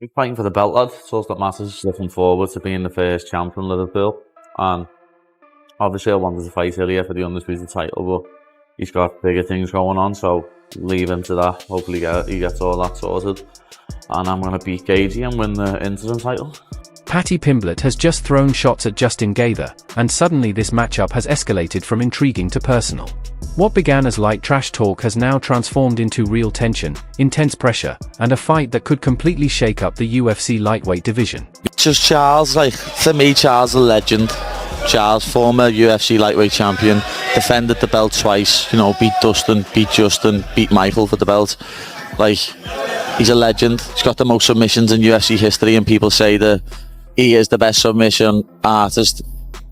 He's fighting for the belt, lad. It's all that matters. Looking forward to being the first champ in Liverpool. And obviously I wanted to fight earlier for the undisputed title, but he's got bigger things going on, so leave him to that. Hopefully he gets all that sorted. And I'm going to beat Gaethje and win the interim title. Paddy Pimblett has just thrown shots at Justin Gaethje, and suddenly this matchup has escalated from intriguing to personal. What began as light trash talk has now transformed into real tension, intense pressure, and a fight that could completely shake up the UFC lightweight division. Just Charles, for me, Charles a legend. Charles, former UFC lightweight champion, defended the belt twice, beat Dustin, beat Justin, beat Michael for the belt. He's a legend. He's got the most submissions in UFC history, and people say that he is the best submission artist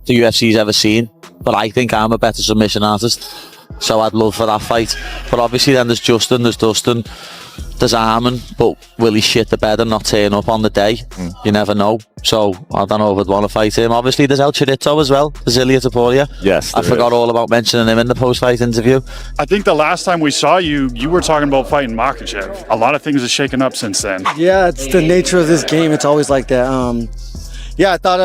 the UFC's ever seen. But I think I'm a better submission artist, so I'd love for that fight. But obviously then there's Justin, there's Dustin, there's Armin, but will he shit the bed and not turn up on the day? You never know. So I don't know if I'd want to fight him. Obviously there's El Chirito as well, there's Ilia Topuria. Yes, I forgot all about mentioning him in the post-fight interview. I think the last time we saw you, you were talking about fighting Makhachev. A lot of things have shaken up since then. Yeah, it's the nature of this game. It's always like that. Yeah, I thought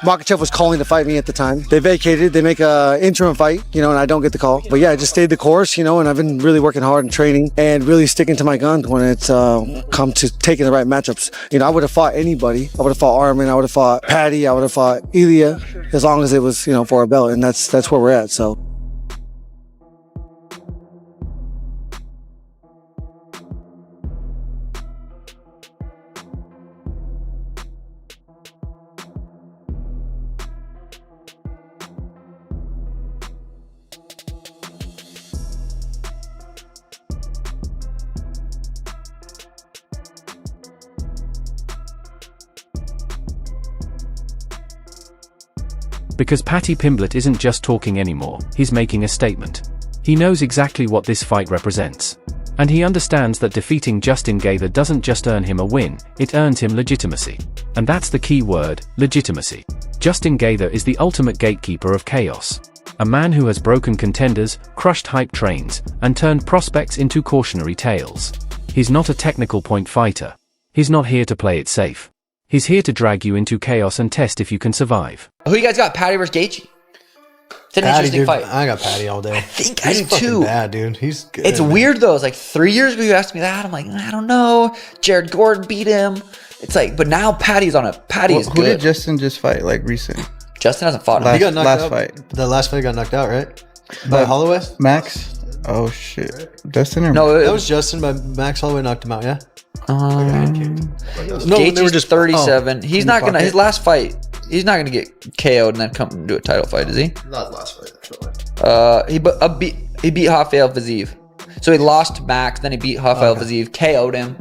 Makhachev was calling to fight me at the time. They vacated, they make an interim fight, and I don't get the call. But yeah, I just stayed the course, and I've been really working hard and training and really sticking to my guns when it's come to taking the right matchups. I would have fought anybody. I would have fought Armin, I would have fought Paddy, I would have fought Ilia, as long as it was, for a belt, and that's where we're at, so. Because Paddy Pimblett isn't just talking anymore, he's making a statement. He knows exactly what this fight represents. And he understands that defeating Justin Gaethje doesn't just earn him a win, it earns him legitimacy. And that's the key word, legitimacy. Justin Gaethje is the ultimate gatekeeper of chaos. A man who has broken contenders, crushed hype trains, and turned prospects into cautionary tales. He's not a technical point fighter. He's not here to play it safe. He's here to drag you into chaos and test if you can survive. Who you guys got, Paddy versus Gaethje? It's an interesting fight. I got Paddy all day. I think I do too. Bad, dude. He's good. It's weird though. It's like 3 years ago you asked me that. I'm like, I don't know. Jared Gordon beat him. It's like, but now Paddy's on it. Paddy is good. Who did Justin just fight, recent? Justin hasn't fought him. He got knocked last out. fight. The last fight he got knocked out, right? By Holloway? Max? Oh, shit. Justin or No, that was Justin, but Max Holloway knocked him out, yeah? Gaethje's were just 37. He's not gonna. His last fight, he's not gonna get KO'd and then come and do a title fight, is he? Not last fight, actually. He beat Rafael Fiziev. So he lost to Max, then he beat Rafael Fiziev, KO'd him.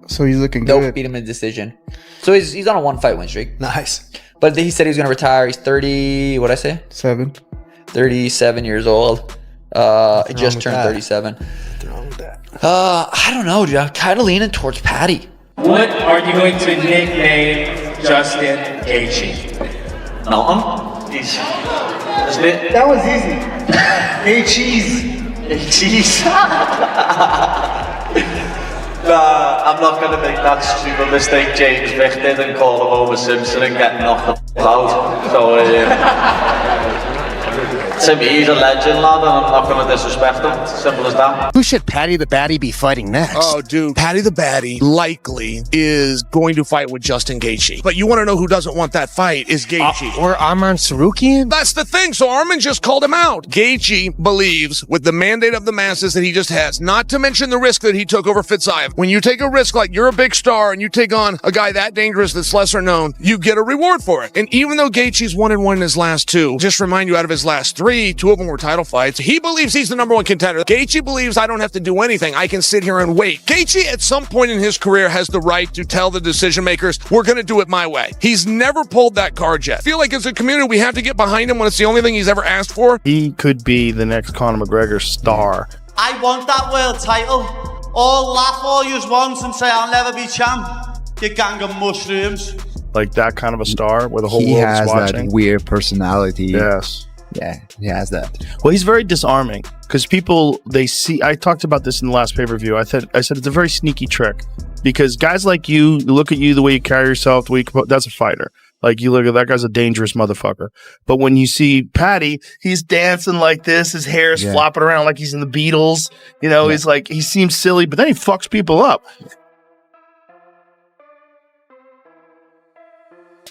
So he's looking Nope, good. beat him in decision. So he's on a 1-fight win streak. Nice. But he said he was gonna retire. He's 30. What'd I say? 37 years old. He just turned 37. What's wrong with that? I don't know, dude. I'm kind of leaning towards Paddy. What are you going to nickname Justin Gaethje? Nothing. That was easy. Hey, cheese. Jeez. I'm not going to make that stupid mistake James Vick did and call him Homer Simpson and get knocked the out. So, to me, he's a legend, lad, and I'm not going to disrespect him. It's simple as that. Who should Paddy the Baddy be fighting next? Oh, dude, Paddy the Baddy likely is going to fight with Justin Gaethje. But you want to know who doesn't want that fight is Gaethje. Or Arman Sarukian? That's the thing. So Arman just called him out. Gaethje believes, with the mandate of the masses that he just has, not to mention the risk that he took over Fiziev. When you take a risk like you're a big star and you take on a guy that dangerous that's lesser known, you get a reward for it. And even though Gaethje's 1-1 in his last two, just remind you, out of his last three, two of them were title fights. He believes he's the #1 contender. Gaethje believes I don't have to do anything. I can sit here and wait. Gaethje, at some point in his career, has the right to tell the decision makers, we're going to do it my way. He's never pulled that card yet. I feel like as a community, we have to get behind him when it's the only thing he's ever asked for. He could be the next Conor McGregor star. I want that world title. All laugh all you want and say I'll never be champ. You gang of mushrooms. Like that kind of a star where the whole world's watching. He has that weird personality. Yes. Yeah, he has that. Well, he's very disarming. because people, they see, I talked about this in the last pay-per-view. I said it's a very sneaky trick, because guys like you look at you, the way you carry yourself, the way that's a fighter. Like, you look at that guy's a dangerous motherfucker. But when you see Paddy, he's dancing like this, his hair's flopping around like he's in the Beatles. You know, he's like, he seems silly, but then he fucks people up.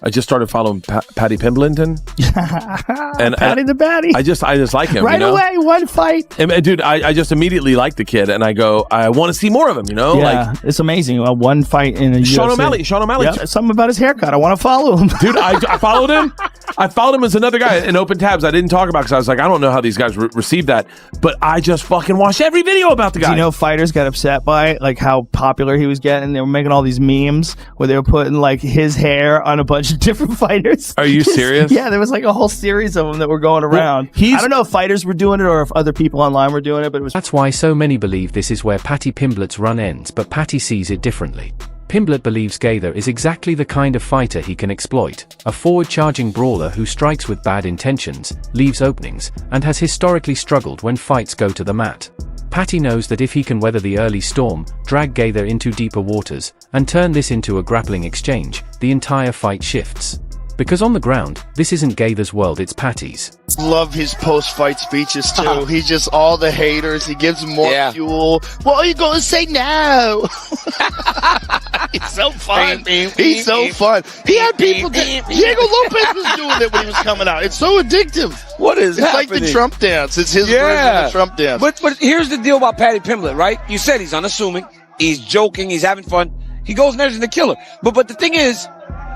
I just started following Paddy Pimblett, and Paddy the Baddy. I just like him right away. One fight, and dude. I just immediately like the kid, and I go, I want to see more of him. You know, yeah, like it's amazing. One fight in a Sean UFC. O'Malley. Yep. Something about his haircut. I want to follow him, dude. I followed him. I followed him as another guy in open tabs. I didn't talk about because I was like, I don't know how these guys receive that, but I just fucking watched every video about the guy. You know, fighters got upset by it, like how popular he was getting. They were making all these memes where they were putting like his hair on a bunch of different fighters. Are you serious? Yeah, there was like a whole series of them that were going around. I don't know if fighters were doing it or if other people online were doing it, but it was. That's why so many believe this is where Paddy Pimblett's run ends, but Paddy sees it differently. Pimblett believes Gaethje is exactly the kind of fighter he can exploit, a forward-charging brawler who strikes with bad intentions, leaves openings, and has historically struggled when fights go to the mat. Paddy knows that if he can weather the early storm, drag Gaethje into deeper waters, and turn this into a grappling exchange, the entire fight shifts. Because on the ground, this isn't Gaethje's world, it's Paddy's. Love his post-fight speeches too. He just, all the haters, he gives them more fuel. What are you going to say now? He's so fun. He's so fun. He had people, Diego Lopez was doing it when he was coming out. It's so addictive. What is It's happening? like the Trump dance. It's his version of the Trump dance. But here's the deal about Paddy Pimblett, right? You said he's unassuming. He's joking. He's having fun. He goes in there as the killer. But the thing is,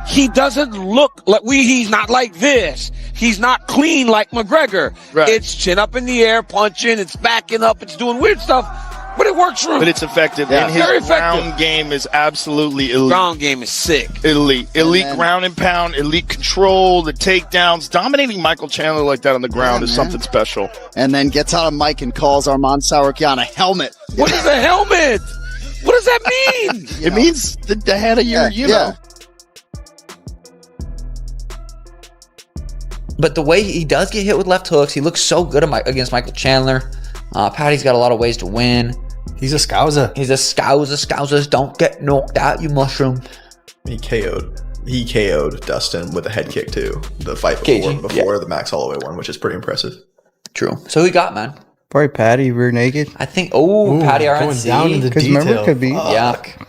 he doesn't look like he's not like this. He's not clean like McGregor. Right. It's chin up in the air, punching, it's backing up, it's doing weird stuff, but it works for him. But it's effective. Yeah. And his Very effective. ground game is absolutely elite. Ground game is sick. Elite ground and pound, elite control, the takedowns. Dominating Michael Chandler like that on the ground is something special. And then gets out of mic and calls Arman Tsarukyan a helmet. What is a helmet? What does that mean? It means the head of your, you know. But the way he does get hit with left hooks, he looks so good against Michael Chandler. Paddy's got a lot of ways to win. He's a scouser. He's a scouser. Scousers don't get knocked out, you mushroom. He KO'd Dustin with a head kick too. The fight before the Max Holloway one, which is pretty impressive. True. So who you got, man? Probably Paddy, rear naked. I think. Paddy RNC. Going down in the Because detail. remember Khabib? Yeah.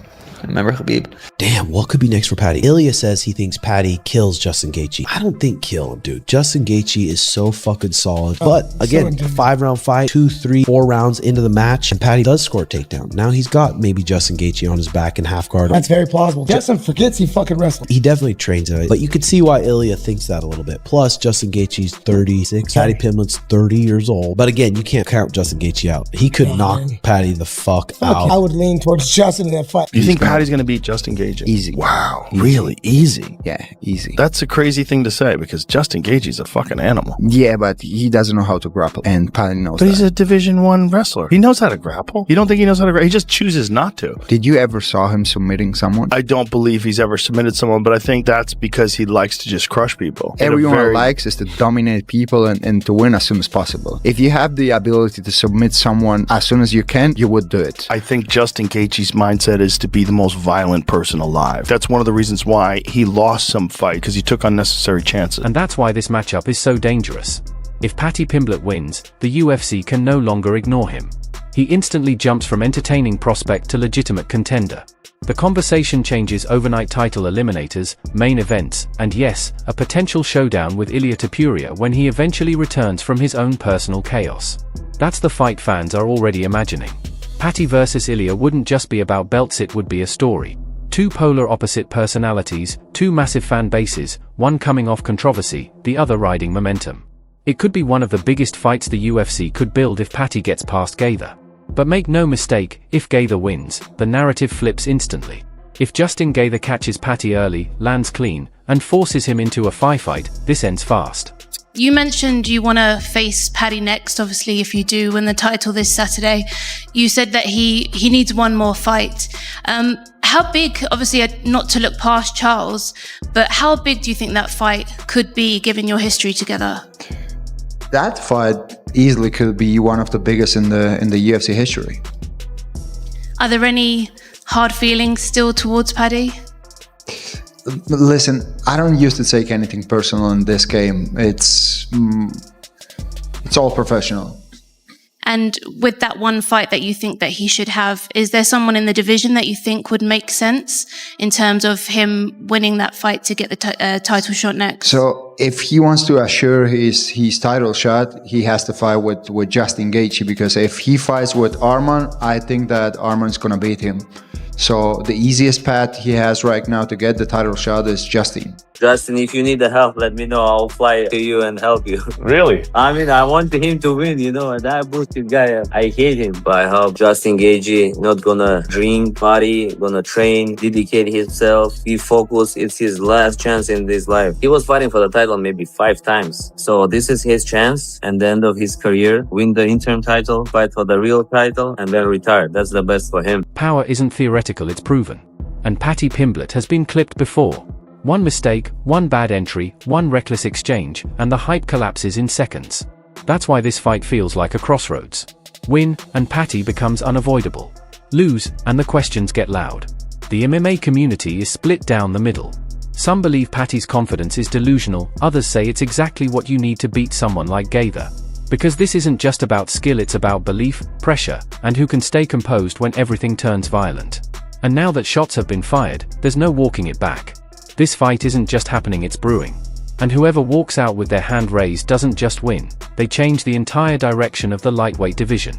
Remember Khabib? Damn, what could be next for Paddy? Ilya says he thinks Paddy kills Justin Gaethje. I don't think kill him, dude. Justin Gaethje is so fucking solid. But again, a 5-round fight, 2, 3, 4 rounds into the match, and Paddy does score a takedown. Now he's got maybe Justin Gaethje on his back in half guard. That's very plausible. Justin forgets he fucking wrestled. He definitely trains it, but you could see why Ilya thinks that a little bit. Plus, Justin Gaethje's 36, Paddy Pimblett's 30 years old. But again, you can't count Justin Gaethje out. He could knock Paddy the fuck out. I would lean towards Justin in that fight. You think Paddy's going to beat Justin Gaethje? Easy. Wow, really easy? Yeah, easy. That's a crazy thing to say because Justin Gaethje's a fucking animal. Yeah, but he doesn't know how to grapple, and Paddy knows But that. he's a Division I wrestler. He knows how to grapple. You don't think he knows how to grapple? He just chooses not to. Did you ever saw him submitting someone? I don't believe he's ever submitted someone, but I think that's because he likes to just crush people. Everyone likes is to dominate people and to win as soon as possible. If you have the ability to submit someone as soon as you can, you would do it. I think Justin Gaethje's mindset is to be the most violent person alive. That's one of the reasons why he lost some fight, because he took unnecessary chances. And that's why this matchup is so dangerous. If Paddy Pimblett wins, the UFC can no longer ignore him. He instantly jumps from entertaining prospect to legitimate contender. The conversation changes overnight title eliminators, main events, and yes, a potential showdown with Ilia Topuria when he eventually returns from his own personal chaos. That's the fight fans are already imagining. Paddy versus Ilia wouldn't just be about belts, it would be a story. 2 polar opposite personalities, 2 massive fan bases, one coming off controversy, the other riding momentum. It could be one of the biggest fights the UFC could build if Paddy gets past Gaethje. But make no mistake, if Gaethje wins, the narrative flips instantly. If Justin Gaethje catches Paddy early, lands clean, and forces him into a fight, this ends fast. You mentioned you want to face Paddy next, obviously, if you do win the title this Saturday. You said that he needs one more fight. How big, obviously not to look past Charles, but how big do you think that fight could be given your history together? That fight easily could be one of the biggest in the UFC history. Are there any hard feelings still towards Paddy? Listen, I don't used to take anything personal in this game. It's all professional. And with that one fight that you think that he should have, is there someone in the division that you think would make sense in terms of him winning that fight to get the title shot next? So if he wants to assure his title shot, he has to fight with Justin Gaethje, because if he fights with Arman, I think that Arman's gonna beat him. So the easiest path he has right now to get the title shot is Justin. Justin, if you need the help, let me know. I'll fly to you and help you. Really? I mean, I want him to win, you know, and that bullshit guy, I hate him. But I hope Justin Gaethje not gonna drink, party, gonna train, dedicate himself, be focused. It's his last chance in this life. He was fighting for the title maybe 5 times. So this is his chance, and the end of his career, win the interim title, fight for the real title, and then retire. That's the best for him. Power isn't theoretical, it's proven. And Paddy Pimblett has been clipped before. One mistake, one bad entry, one reckless exchange, and the hype collapses in seconds. That's why this fight feels like a crossroads. Win, and Paddy becomes unavoidable. Lose, and the questions get loud. The MMA community is split down the middle. Some believe Paddy's confidence is delusional, others say it's exactly what you need to beat someone like Gaethje. Because this isn't just about skill, it's about belief, pressure, and who can stay composed when everything turns violent. And now that shots have been fired, there's no walking it back. This fight isn't just happening, it's brewing. And whoever walks out with their hand raised doesn't just win, they change the entire direction of the lightweight division.